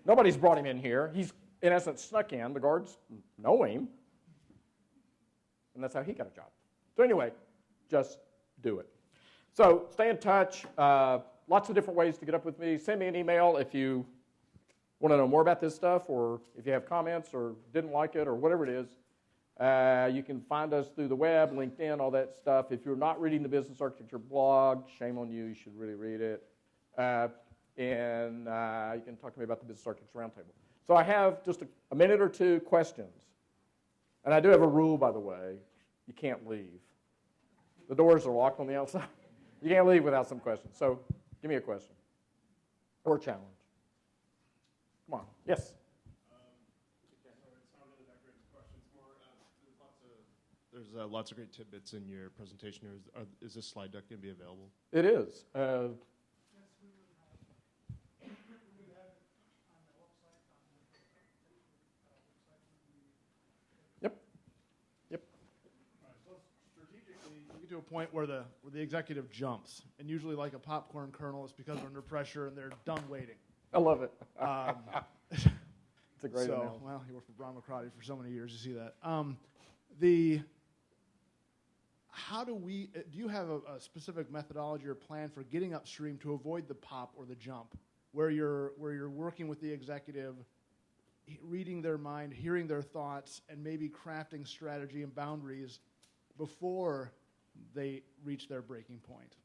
Nobody's brought him in here. He's, in essence, snuck in. The guards know him, and that's how he got a job. So anyway, just do it. So stay in touch. Lots of different ways to get up with me. Send me an email if you want to know more about this stuff, or if you have comments or didn't like it or whatever it is. You can find us through the web, LinkedIn, all that stuff. If you're not reading the Business Architecture blog, shame on you. You should really read it. And you can talk to me about the Business Architecture Roundtable. So I have just a minute or two questions. And I do have a rule, by the way. You can't leave. The doors are locked on the outside. You can't leave without some questions. So give me a question or a challenge. Come on. Yes? There's lots of great tidbits in your presentation. Is this slide deck going to be available? It is. Yes, we would have it on the website, Yep. All right, so strategically, you get to a point where the executive jumps, and usually like a popcorn kernel, it's because they're under pressure and they're done waiting. I love it. It's a great analogy. Well, you worked for Brian McCarty for so many years, you see that. Do you have a specific methodology or plan for getting upstream to avoid the pop or the jump, where you're working with the executive, reading their mind, hearing their thoughts, and maybe crafting strategy and boundaries before they reach their breaking point?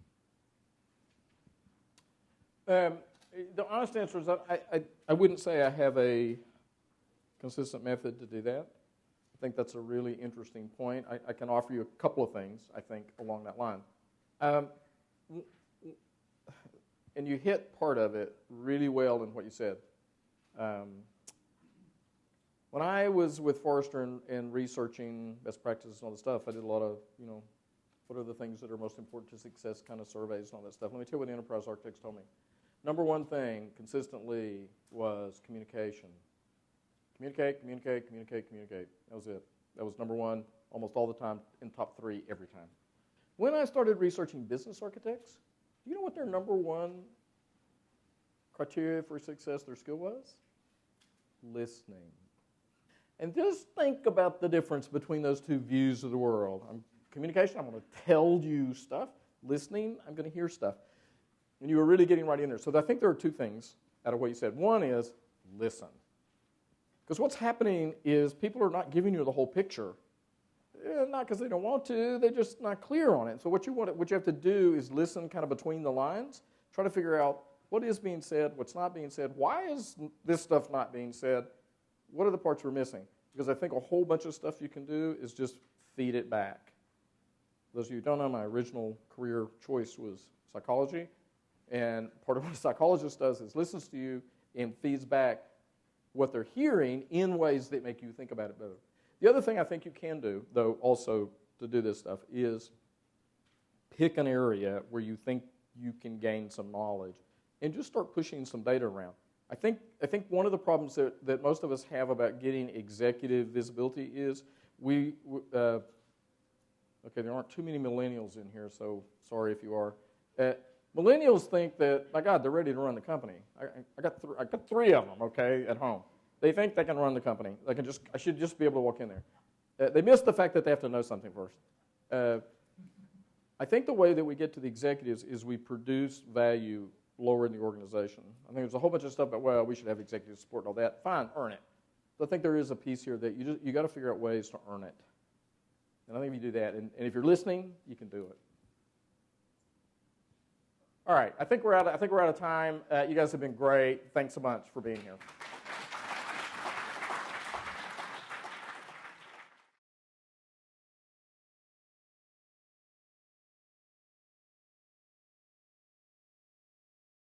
The honest answer is that I wouldn't say I have a consistent method to do that. I think that's a really interesting point. I can offer you a couple of things, I think, along that line. And you hit part of it really well in what you said. When I was with Forrester and researching best practices and all this stuff, I did a lot of, what are the things that are most important to success kind of surveys and all that stuff. Let me tell you what the enterprise architects told me. Number one thing consistently was communication. Communicate. That was it. That was number one almost all the time, in top 3 every time. When I started researching business architects, do you know what their number one criteria for success, their skill was? Listening. And just think about the difference between those two views of the world. Communication, I'm going to tell you stuff. Listening, I'm going to hear stuff. And you were really getting right in there. So I think there are 2 things out of what you said. One is listen. Because what's happening is people are not giving you the whole picture. Not because they don't want to, they're just not clear on it. So what you have to do is listen kind of between the lines, try to figure out what is being said, what's not being said, why is this stuff not being said, what are the parts we're missing? Because I think a whole bunch of stuff you can do is just feed it back. Those of you who don't know, my original career choice was psychology, and part of what a psychologist does is listens to you and feeds back what they're hearing in ways that make you think about it better. The other thing I think you can do, though, also to do this stuff, is pick an area where you think you can gain some knowledge and just start pushing some data around. I think one of the problems that most of us have about getting executive visibility is Okay, there aren't too many millennials in here, so sorry if you are. Millennials think that, my God, they're ready to run the company. I got three of them, okay, at home. They think they can run the company. I should just be able to walk in there. They miss the fact that they have to know something first. I think the way that we get to the executives is we produce value lower in the organization. I think there's a whole bunch of stuff about, well, we should have executive support and all that. Fine, earn it. So I think there is a piece here that you got to figure out ways to earn it. And I think if you do that, and if you're listening, you can do it. All right, I think we're out of time. You guys have been great. Thanks so much for being here.